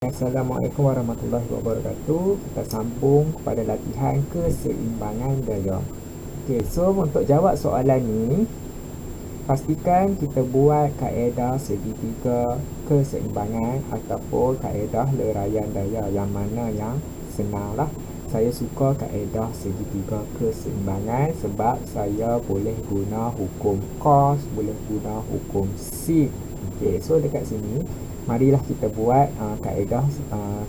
Assalamualaikum warahmatullahi wabarakatuh. Kita sambung kepada latihan keseimbangan daya. Okey, so untuk jawab soalan ni, pastikan kita buat kaedah segitiga keseimbangan ataupun kaedah leraian daya, yang mana yang senang lah. Saya suka kaedah segitiga keseimbangan sebab saya boleh guna hukum cos, boleh guna hukum sin. Okey, so dekat sini marilah kita buat kaedah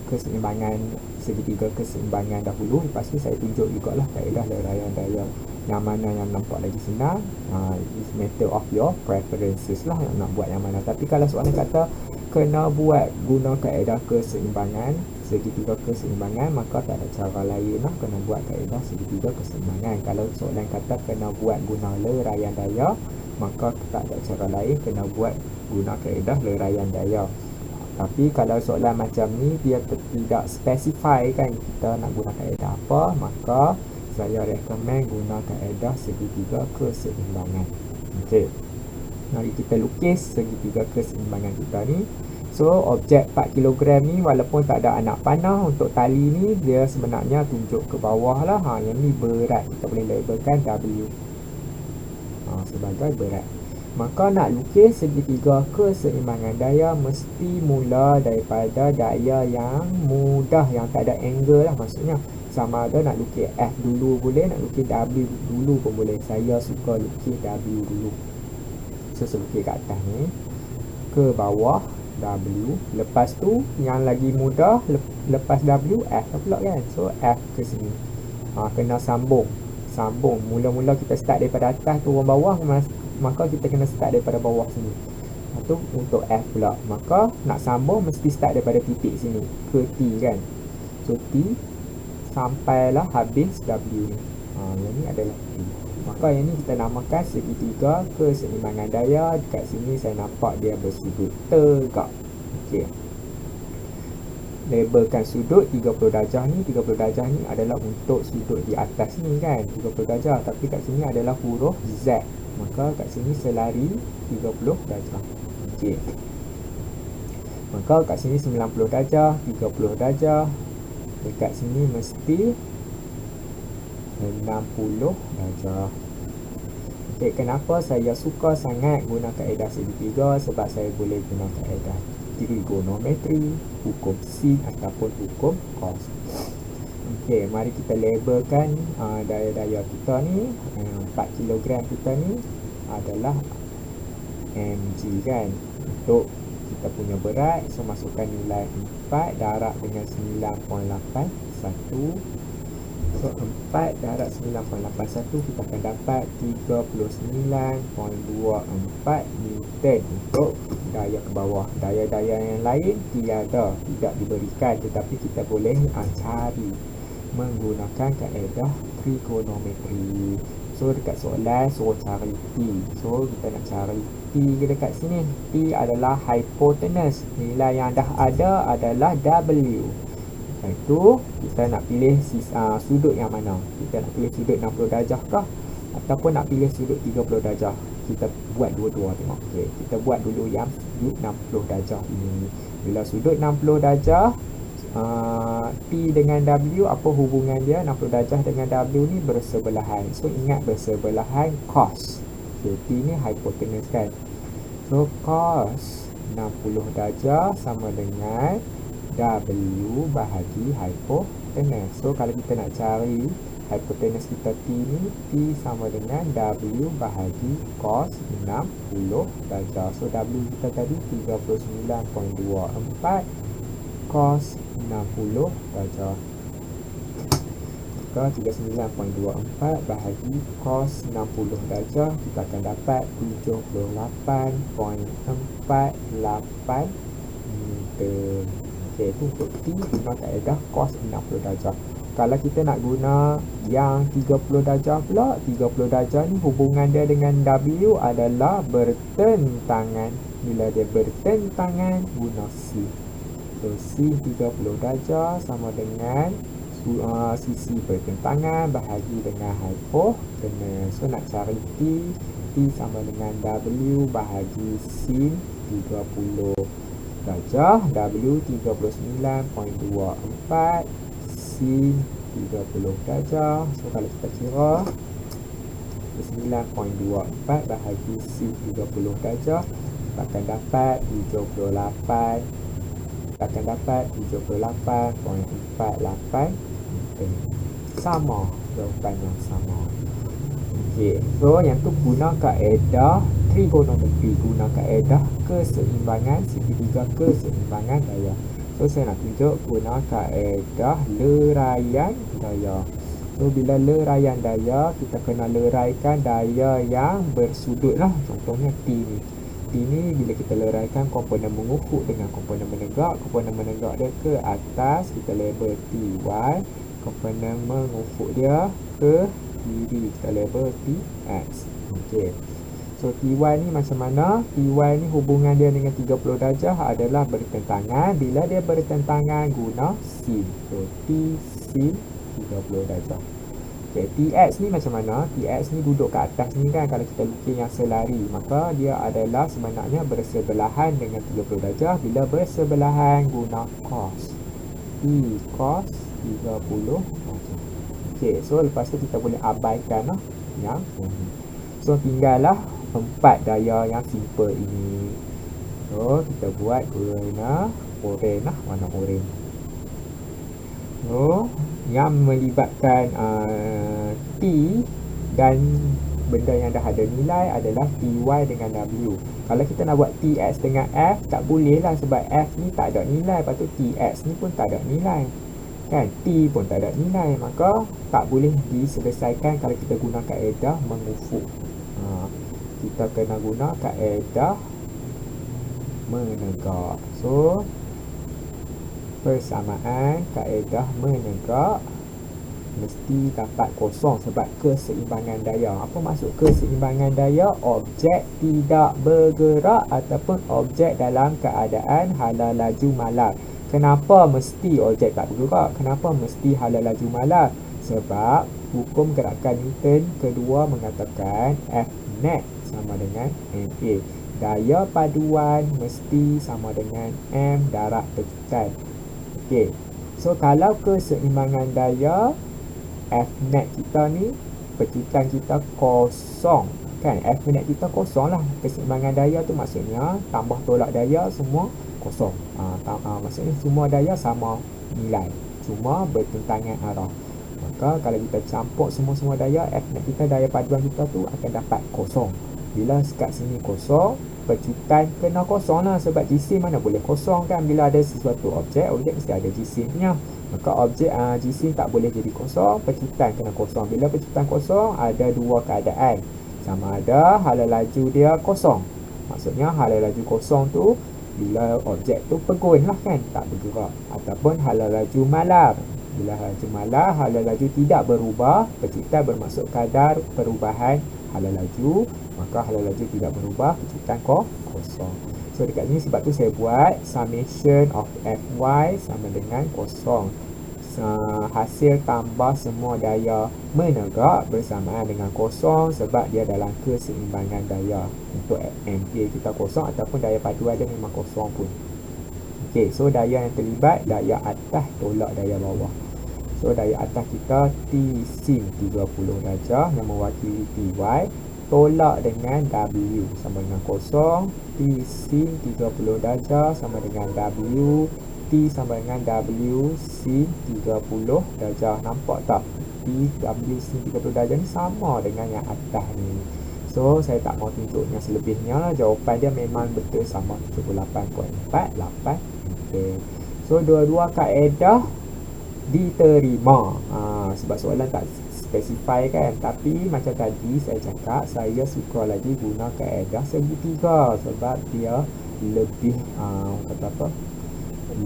keseimbangan segitiga keseimbangan dahulu. Lepas tu saya tunjuk jugalah kaedah leraian daya, yang mana yang nampak lagi senang. It's matter of your preferences lah yang nak buat yang mana. Tapi kalau soalan kata kena buat guna kaedah keseimbangan segitiga keseimbangan, maka tak ada cara lain lah, kena buat kaedah segitiga keseimbangan. Kalau soalan kata kena buat guna leraian daya, maka tak ada cara lain, kena buat guna kaedah leraian daya. Tapi kalau soalan macam ni dia tidak specify kan kita nak guna kaedah apa, maka saya recommend guna kaedah segitiga keseimbangan. Okey, mari kita lukis segitiga keseimbangan kita ni. So objek 4 kg ni walaupun tak ada anak panah, untuk tali ni dia sebenarnya tunjuk ke bawah lah. Yang ni berat, kita boleh labelkan W sebagai berat. Maka nak lukis segitiga keseimbangan daya, mesti mula daripada daya yang mudah, yang tak ada angle lah. Maksudnya sama ada nak lukis F dulu boleh, nak lukis W dulu pun boleh. Saya suka lukis W dulu. So saya lukis kat atas ni, ke bawah W, lepas tu yang lagi mudah lepas W F pula kan. So F ke sini, kena sambung. Mula-mula kita start daripada atas turun bawah, maka kita kena start daripada bawah sini. Itu untuk F pula, maka nak sambung mesti start daripada titik sini ke T kan. So T sampailah habis W ni. Yang ni adalah T. Maka yang ni kita namakan segitiga keseimbangan daya. Dekat sini saya nampak dia bersudut tegak. Okey, labelkan sudut 30 darjah ni. 30 darjah ni adalah untuk sudut di atas ni kan, 30 darjah. Tapi kat sini adalah huruf Z, maka kat sini selari 30 darjah. Okey, maka kat sini 90 darjah, 30 darjah. Dekat sini mesti 60 darjah. Okey, kenapa saya suka sangat guna kaedah segitiga? Sebab saya boleh guna kaedah trigonometri, hukum sin ataupun hukum cos. Okey, mari kita labelkan daya-daya kita ni. 4 kg kita ni adalah mg kan, untuk kita punya berat. So masukkan nilai 4 darab dengan 9.81. So 4 darab 9.81 kita akan dapat 39.24 Newton untuk daya ke bawah. Daya-daya yang lain tidak diberikan, tetapi kita boleh cari menggunakan kaedah trigonometri. So dekat soalan suruh cari T. So kita nak cari T dekat sini. T adalah hypotenuse. Nilai yang dah ada adalah W. Lepas tu kita nak pilih sudut yang mana. Kita nak pilih sudut 60 darjah kah, ataupun nak pilih sudut 30 darjah. Kita buat dua-dua tengok. Okey, kita buat dulu yang sudut 60 darjah ini. Bila sudut 60 darjah, T dengan W, apa hubungan dia? 60 darjah dengan W ni bersebelahan. So ingat bersebelahan cos. Okay, T ni hypotenuse kan. So cos 60 darjah sama dengan W bahagi hypotenuse. So kalau kita nak cari hypotenuse kita T ni, T sama dengan W bahagi cos 60 darjah. So W kita tadi 39.24 cos 60 darjah. Maka 39.24 bahagi cos 60 darjah, kita akan dapat 78.48 Newton. Okey, itu untuk T guna kaedah cos 60 darjah. Kalau kita nak guna yang 30 darjah pula, 30 darjah ni hubungan dia dengan W adalah bertentangan. Bila dia bertentangan, guna C. So C 30 darjah sama dengan sisi bertentangan bahagi dengan hypotenuse. So nak cari T sama dengan W bahagi sin 30. darjah, W 39.24, sin 30 darjah. So kalau kita kira 9.24 bahagi sin 30 darjah, kita akan dapat 78, kita akan dapat 78.48 meter. Sama, jawapan yang sama. Okey, so yang tu guna kaedah trigonometri, guna kaedah keseimbangan segitiga, keseimbangan daya. So saya nak tunjuk guna kaedah leraian daya. So bila leraian daya, kita kena leraikan daya yang bersudut lah. Contohnya T ni. T ni bila kita leraikan komponen mengufuk dengan komponen menegak, komponen menegak dia ke atas, kita label TY. Komponen mengufuk dia ke kiri, kita label TX. Okey. So TY ni macam mana? TY ni hubungan dia dengan 30 darjah adalah bertentangan. Bila dia bertentangan, guna sin. So T sin 30 darjah. Okay, TX ni macam mana? TX ni duduk kat atas ni kan. Kalau kita lukis yang selari, maka dia adalah sebenarnya bersebelahan dengan 30 darjah. Bila bersebelahan, guna cos. T cos 30 darjah. Okay, so lepas tu kita boleh abaikan lah yang ini. So tinggallah 4 daya yang simple ini. So kita buat guna oren lah, warna oren. So yang melibatkan T dan benda yang dah ada nilai adalah TY dengan W. Kalau kita nak buat TX dengan F, tak boleh lah sebab F ni tak ada nilai. Lepas tu TX ni pun tak ada nilai kan, T pun tak ada nilai. Maka tak boleh diselesaikan kalau kita guna kaedah mengufuk. Kita kena guna kaedah menegak. So persamaan kaedah menegak mesti dapat kosong sebab keseimbangan daya. Apa maksud keseimbangan daya? Objek tidak bergerak ataupun objek dalam keadaan hala laju malar. Kenapa mesti objek tak bergerak? Kenapa mesti hala laju malar? Sebab hukum gerakan Newton kedua mengatakan F net sama dengan MA. Daya paduan mesti sama dengan M darab pecutan. Okey. So kalau keseimbangan daya, F net kita ni, pecutan kita kosong kan. F net kita kosong lah. Keseimbangan daya tu maksudnya tambah tolak daya semua kosong. Maksudnya semua daya sama nilai, cuma bertentangan arah. Maka kalau kita campur semua-semua daya, F net kita, daya paduan kita tu akan dapat kosong. Bila kat sini kosong, pecutan kena kosong lah. Sebab jisim mana boleh kosong kan. Bila ada sesuatu objek mesti ada jisimnya. Maka objek jisim tak boleh jadi kosong, pecutan kena kosong. Bila pecutan kosong, ada dua keadaan. Sama ada hala laju dia kosong. Maksudnya hala laju kosong tu bila objek tu pegun lah kan, tak bergerak. Ataupun hala laju malar. Bila laju malar, hala laju tidak berubah, pecutan bermaksud kadar perubahan hala laju, maka hala laju tidak berubah, pecutan kosong. So dekat sini sebab tu saya buat summation of Fy sama dengan kosong. Hasil tambah semua daya menegak bersamaan dengan kosong sebab dia dalam keseimbangan daya. Untuk MA kita kosong ataupun daya paduan dia memang kosong pun. Okey, so daya yang terlibat, daya atas tolak daya bawah. So daya atas kita T sin 30 darjah yang mewakili TY, tolak dengan W sama dengan kosong. T sin 30 darjah sama dengan W. T sama dengan W sin 30 darjah. Nampak tak? T W sin 30 darjah ni sama dengan yang atas ni. So saya tak mau tunjuk yang selebihnya. Jawapan dia memang betul sama, 78.48. Okay. So dua-dua kaedah diterima. Sebab soalan tak specify kan. Tapi macam tadi saya cakap, saya suka lagi guna kaedah segitiga sebab dia lebih kata apa,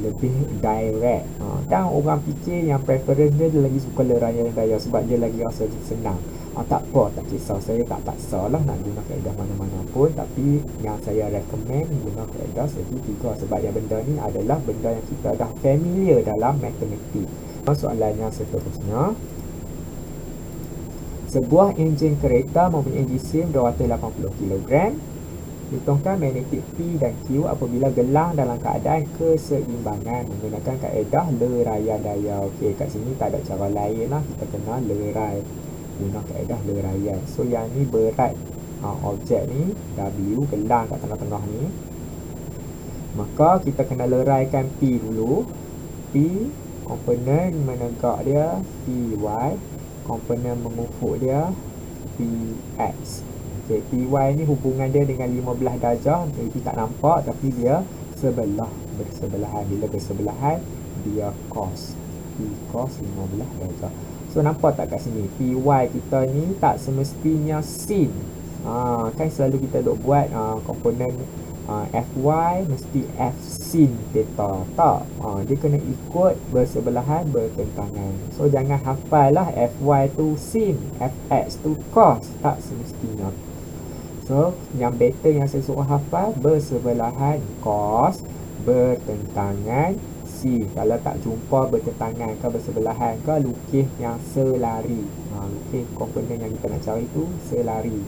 lebih direct. Dan orang fikir yang preference dia lagi suka leraian daya sebab dia lagi rasa senang. Tak apa, tak kisah, saya tak paksa lah nak guna kaedah mana-mana pun. Tapi yang saya recommend guna kaedah segitiga sebab yang benda ni adalah benda yang kita dah familiar dalam matematik. Soalan yang seterusnya, sebuah enjin kereta mempunyai jisim 280 kg. Hitungkan magnetik P dan Q apabila gelang dalam keadaan keseimbangan menggunakan kaedah leraian daya. Okey, kat sini tak ada cara lain lah, kita kena lerai guna kaedah leraian. So yang ni berat objek ni W, gelang kat tengah-tengah ni, maka kita kena leraikan P dulu. P komponen menegak dia PY, komponen mengufuk dia PX. Okay, PY ni hubungan dia dengan 15 darjah, maybe tak nampak tapi dia bersebelahan. Bila bersebelahan dia cos, P cos 15 darjah. So nampak tak kat sini PY kita ni tak semestinya sin. Kan selalu kita duk buat komponen FY mesti F sin theta. Tak, dia kena ikut bersebelahan bertentangan. So jangan hafal lah FY tu sin, FX tu cos, tak semestinya. So yang better yang saya suruh hafal bersebelahan cos, bertentangan sin. Kalau tak jumpa bertentangan ke bersebelahan ke, lukis yang selari. Lukis komponen yang kita nak cari tu selari.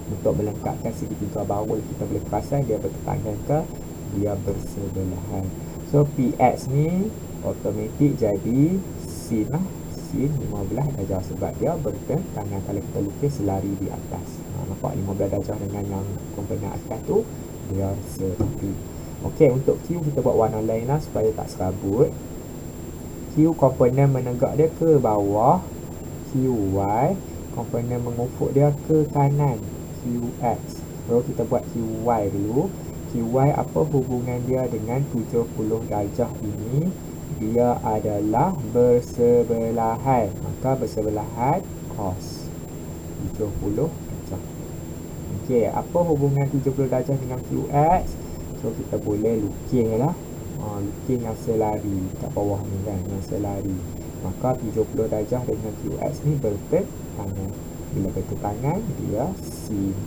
Untuk melengkapkan segitiga bawah kita boleh perasan dia bertentangan ke dia bersebelahan. So PX ni automatik jadi sin lah, sin 15 darjah sebab dia bertentangan kalau kita lukis selari di atas. Nampak 15 darjah dengan yang komponen atas tu dia selari. Okey, untuk Q kita buat warna lain lah supaya tak serabut. Q komponen menegak dia ke bawah, QY komponen mengufuk dia ke kanan, QX. So kita buat QY dulu. QY apa hubungan dia dengan 70 darjah ini? Dia adalah bersebelahan. Maka bersebelahan cos 70 darjah. Okey, apa hubungan 70 darjah dengan QX? So kita boleh lukis lah. Lukis yang selari kat bawah ni kan, yang selari. Maka 70 darjah dengan QX ni bertentangan. Bila bertentangan dia sin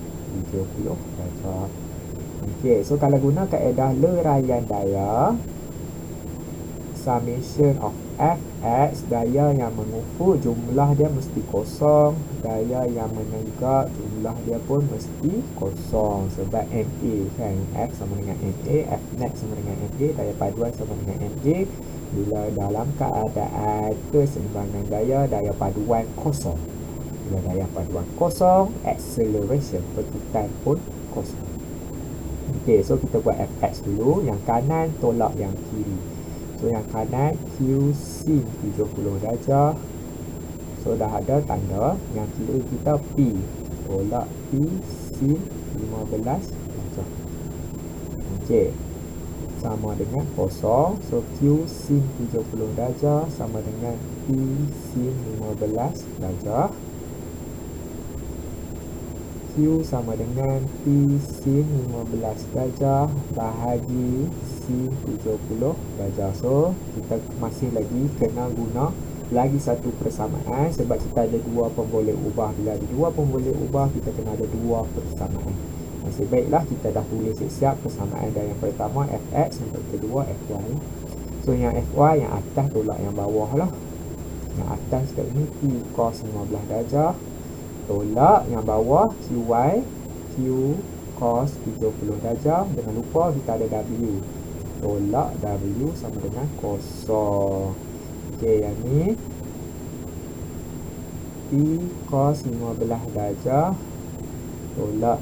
70 darjah. Okey, so kalau guna kaedah leraian daya, summation of Fx, daya yang mengufuk jumlah dia mesti kosong, daya yang menegak jumlah dia pun mesti kosong sebab MA kan, F sama dengan MA, F net sama dengan MA, daya paduan sama dengan MA. Bila dalam keadaan keseimbangan daya, daya paduan kosong. Bila daya paduan kosong, acceleration pertutan pun kosong. Okey, so kita buat Fx dulu, yang kanan tolak yang kiri. So yang kanan Q sin 70 darjah. So dah ada tanda. Yang kiri kita P, tolak P sin 15 darjah. Okey, sama dengan kosong. So Q sin 70 darjah sama dengan P sin 15 darjah. Q sama dengan P sin 15 darjah bahagi sin 70 darjah. So kita masih lagi kena guna lagi satu persamaan sebab kita ada dua pemboleh ubah. Bila ada dua pemboleh ubah, kita kena ada dua persamaan. Masih baiklah kita dah tulis siap persamaan dan yang pertama Fx, yang kedua Fy. So yang Fy yang atas tolak yang bawah lah. Yang atas kat ini P cos 15 darjah tolak yang bawah QY, Q cos 70 darjah. Jangan lupa kita ada W, tolak W sama dengan kosong. Okey, yang ni P cos 15 darjah tolak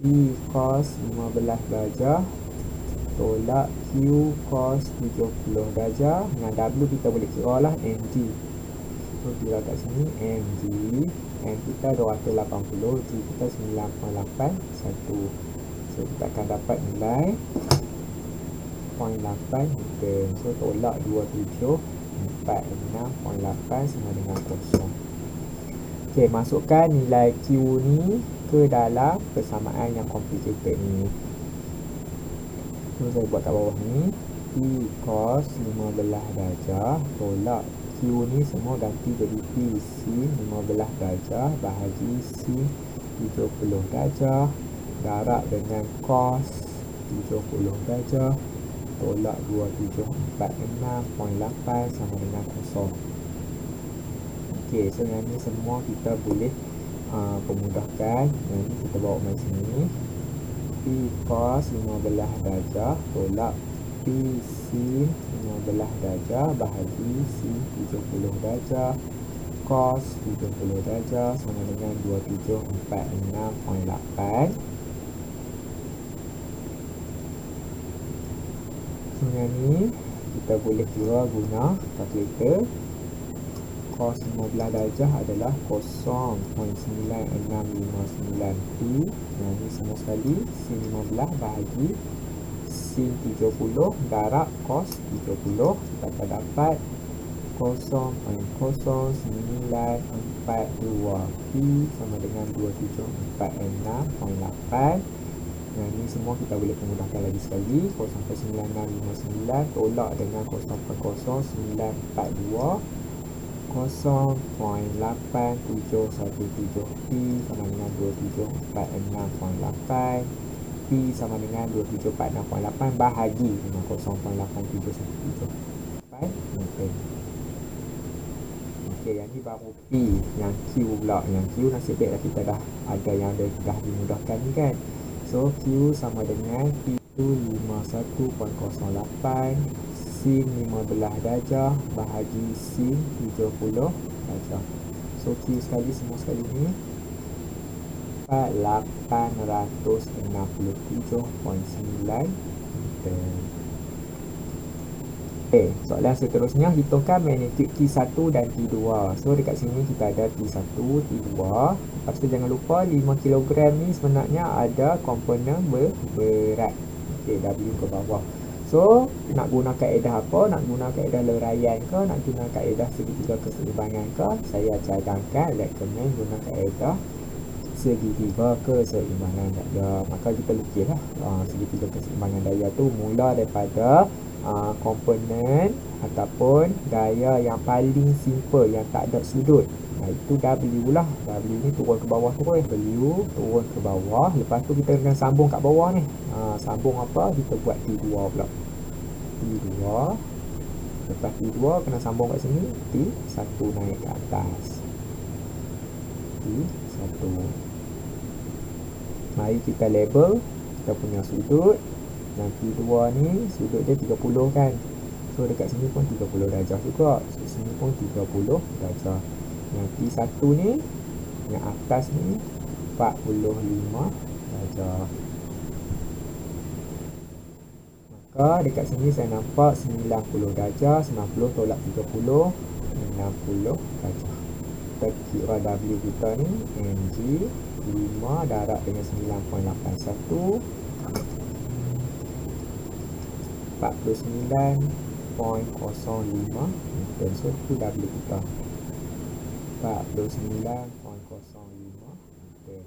P cos 15 darjah tolak Q cos 70 darjah. Dengan W kita boleh kira lah mg. So kira kat sini mg, M kita 280, G kita 9.81. So kita akan dapat nilai 0.8 Newton. So tolak 27 46.8 sama dengan kosong. Okey, masukkan nilai Q ni ke dalam persamaan yang complicated ni. So saya buat kat bawah ni P cos 15 darjah tolak Q ni semua ganti jadi P sin 15 darjah bahagi sin 70 darjah darab dengan cos 70 darjah tolak 2746.8 sama dengan kosong. Okey, so yang ni semua kita boleh pemudahkan. Yang ni kita bawa main sini. P cos 15 darjah tolak P sin 15 darjah bahagi sin 70 darjah cos 70 darjah sama dengan 2746.8. So yang ni kita boleh keluar guna kalkulator. Cos 15 darjah adalah 0.9659P. Yang ni semua sekali sin 15 bahagi sin 70 darab cos 70. Kita akan dapat 0.0942P sama dengan 2746.8. Yang ni semua kita boleh pemudahkan lagi sekali. 0.9659 tolak dengan 0.0942, 0.8717P sama dengan 2746.8. P sama dengan 2746.8 bahagi dengan 0.8717. Okey, yang ni baru P. Yang Q pula. Yang Q nasib baiklah kita dah ada yang dah dimudahkan ni kan. So Q sama dengan P2 51.08 sin 15 darjah bahagi sin 70 darjah. So Q sekali semua sekali ni 867.9 meter. Okay, soalan seterusnya, hitungkan magnitude T1 dan T2. So dekat sini kita ada T1, T2. Lepas tu jangan lupa 5 kg ni sebenarnya ada komponen berat. Okay, W ke bawah. So nak guna kaedah apa? Nak guna kaedah leraian ke? Nak guna kaedah segitiga keseimbangan ke? Saya cadangkan recommend guna kaedah segitiga keseimbangan daya. Maka kita lukislah segitiga keseimbangan daya tu mula daripada komponen ataupun gaya yang paling simple yang tak ada sudut. Itu W lah. W ni turun ke bawah terus. W turun ke bawah. Lepas tu kita kena sambung kat bawah ni. Sambung apa? Kita buat T2 pula. T2. Lepas T2 kena sambung kat sini. T1 naik ke atas. T1. Mari kita label kita punya sudut. Yang T2 ni sudut dia 30 kan. So dekat sini pun 30 darjah juga. So sini pun 30 darjah. Yang T1 ni, yang atas ni 45 darjah. Maka dekat sini saya nampak 90 darjah. 90 tolak 30, 60 darjah. Kita kira W kita ni mg 5 darab dengan 9.81 49.05 meter. So itu W kita 49.05 meter.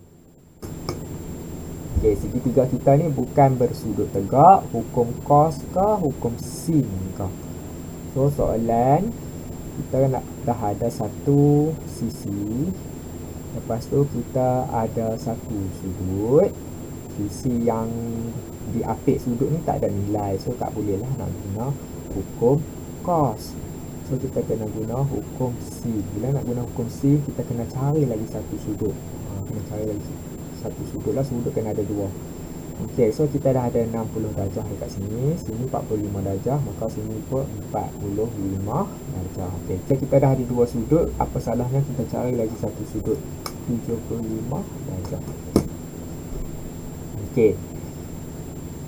Okay, segitiga kita ni bukan bersudut tegak. Hukum cos ke hukum sin ke? So soalan kita dah ada satu sisi. Lepas tu kita ada satu sudut. Sisi yang diapit sudut ni tak ada nilai. So tak boleh lah nak guna hukum cos. So kita kena guna hukum sin. Bila nak guna hukum sin, kita kena cari lagi satu sudut. Kena cari lagi satu sudut lah. Sudut kena ada dua. Ok, so kita dah ada 60 darjah dekat sini. Sini 45 darjah. Maka sini pun 45 darjah. Ok, so kita dah ada dua sudut. Apa salahnya kita cari lagi satu sudut 75 darjah. Ok,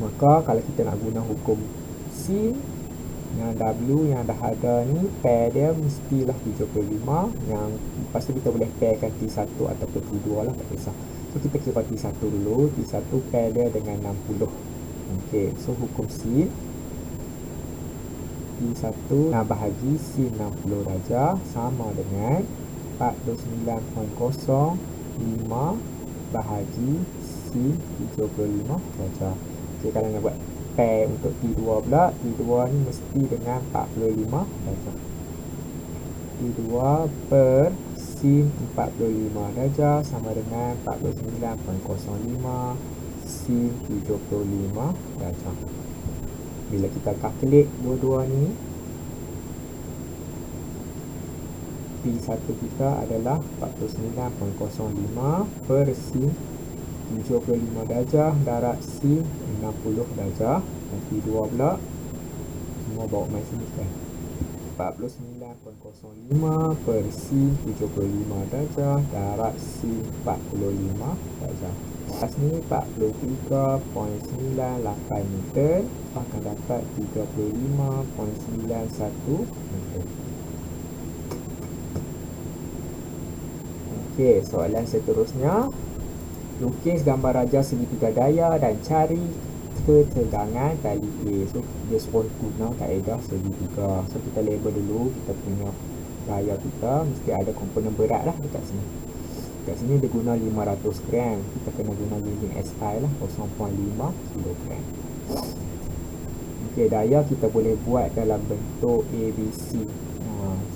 maka kalau kita nak guna hukum sin, yang W yang dah ada ni pair dia mestilah 75. Yang lepas tu kita boleh pairkan T1 ataupun T2 lah, tak kisah. So kita kira T1 dulu. T1 pair dia dengan 60. Ok, so hukum sin T1 bahagi sin 60 darjah sama dengan 49.05 bahagi sin 75 darjah. Okay, kalau nak buat pair untuk T2 pula, T2 ni mesti dengan 45 darjah. T2 per sin 45 darjah sama dengan 49.05 sin 75 darjah. Bila kita calculate dua-dua ni, P1 kita adalah 49.05 per sin 75 darjah darab sin 60 darjah. Dan P2 pula semua bawa mai sini kan. 49.05 per sin 75 darjah darab sin 45 darjah. Atas ni 43.98 Newton akan dapat 35.91 Newton. Okey, soalan seterusnya. Lukis gambar rajah segitiga daya dan cari ketegangan tali A. So, dia suruh guna kaedah segitiga. So, kita label dulu kita punya daya kita. Mesti ada komponen berat lah dekat sini. Dekat sini dia guna 500 gram. Kita kena guna unit SI lah, 0.5 kilogram. Okey, daya kita boleh buat dalam bentuk ABC.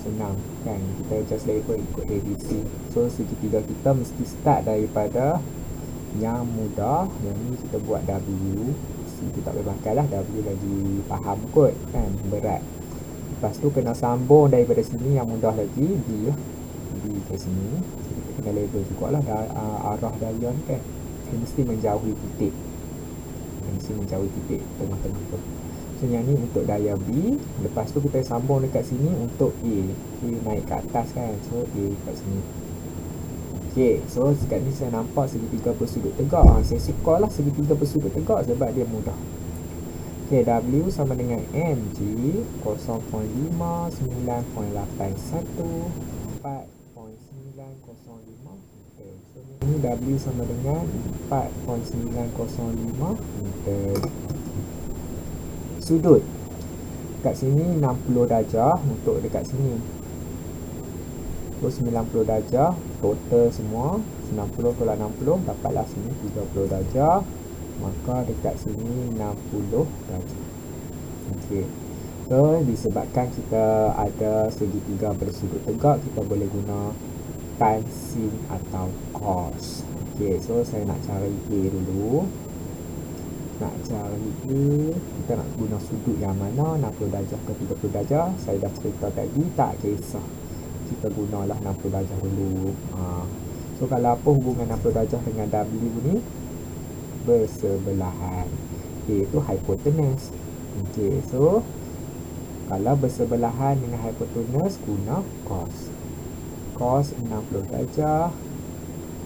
Senang kan, kita just label ikut ABC. So, segitiga kita mesti start daripada yang mudah. Yang ni kita buat W. Kita tak boleh pakai lah, W lagi faham kot kan, berat. Lepas tu kena sambung daripada sini yang mudah lagi, B lah, B ke sini. So, kita kena label jugalah arah daya ni kan. Dia mesti menjauhi titik, tengah-tengah tu. So yang ni untuk daya B. Lepas tu kita sambung dekat sini untuk A. A naik ke atas kan, so A kat sini. Okay, so sekarang ni saya nampak segitiga bersudut tegak. Saya suka lah segitiga bersudut tegak sebab dia mudah. Okay, W sama dengan mg 0.5 9.81 4.905 meter. So ni W sama dengan 4.905 meter. Sudut kat sini 60 darjah untuk dekat sini. So 90 darjah total semua. 90 tolak 60 dapatlah sini 30 darjah. Maka dekat sini 60 darjah. Okey. So disebabkan kita ada segitiga bersudut tegak, kita boleh guna tan, sin atau cos. Okey, so saya nak cari A dulu. Nak cari A, kita nak guna sudut yang mana, 60 darjah ke 30 darjah. Saya dah cerita tadi, tak kisah, kita gunalah 60 darjah dulu. So kalau apa hubungan 60 darjah dengan W ni? Bersebelahan. A itu hypotenuse. Okay, so kalau bersebelahan dengan hypotenuse, guna cos. Cos 60 darjah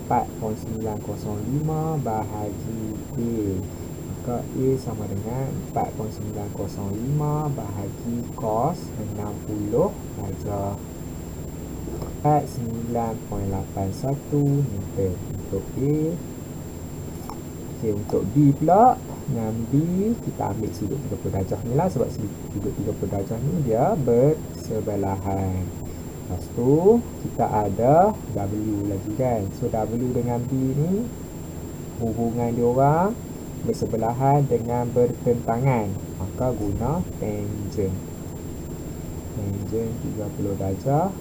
4.905 bahagi A. Maka A sama dengan 4.905 bahagi cos 60 darjah 49.81 Newton untuk A. Okay, untuk B pula, dengan B kita ambil sudut 30 darjah ni lah, sebab sudut 30 darjah ni dia bersebelahan. Lepas tu kita ada W lagi kan. So W dengan B ni hubungan dia orang bersebelahan dengan bertentangan, maka guna tangent. Tangent 30 darjah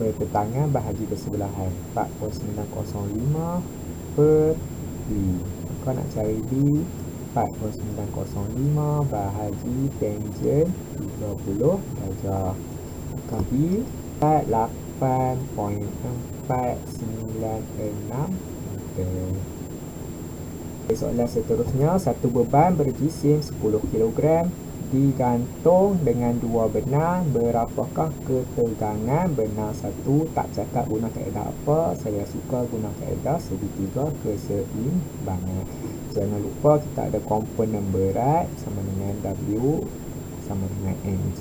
bertentangan bahagi bersebelahan 4.905 per B. Maka nak cari B, 4.905 bahagi tangent 30 darjah. Maka B 8.496 meter. Soalan seterusnya, satu beban berjisim 10 kg digantung dengan dua benang. Berapakah ketegangan benang satu? Tak cakap guna kaedah apa, saya suka guna kaedah segitiga keseimbangan. Jangan lupa kita ada komponen berat sama dengan W sama dengan mg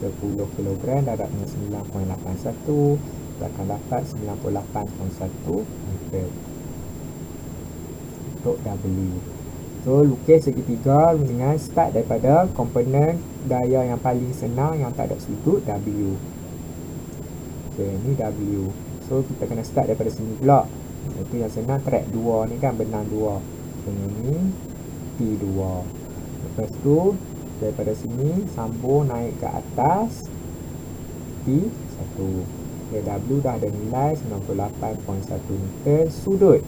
10 kg darabnya 9.81, kita akan dapat 98.1 meter untuk W. So lukis segitiga dengan start daripada komponen daya yang paling senang yang tak ada sudut, W. Okay, ni W. So kita kena start daripada sini pula. Itu yang senang, track 2 ni kan, benang 2. So ni P2. Lepas tu daripada sini sambung naik ke atas P1. Okay, W dah ada nilai 98.1 meter. Sudut,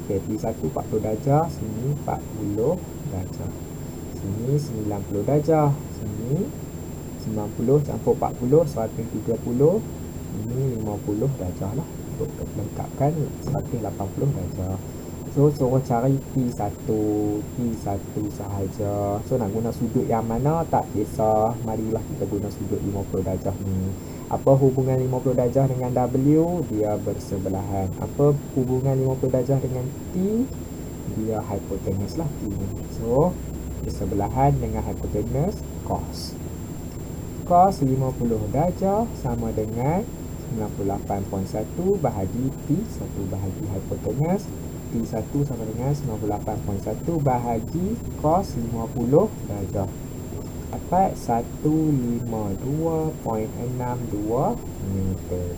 okay, P1 40 darjah, sini 40 darjah, sini 90 darjah, sini 90 campur 40 130, ini 50 darjah lah, untuk lengkapkan 180 darjah. So suruh cari P1 sahaja. So nak guna sudut yang mana tak kisah, marilah kita guna sudut 50 darjah ni. Apa hubungan 50 darjah dengan W? Dia bersebelahan. Apa hubungan 50 darjah dengan T? Dia hipotenus lah T ni. So bersebelahan dengan hipotenus cos. Cos 50 darjah sama dengan 98.1 bahagi P1 bahagi hipotenus. P1 sama dengan 98.1 bahagi cos 50 darjah. Dapat 152.62 meter.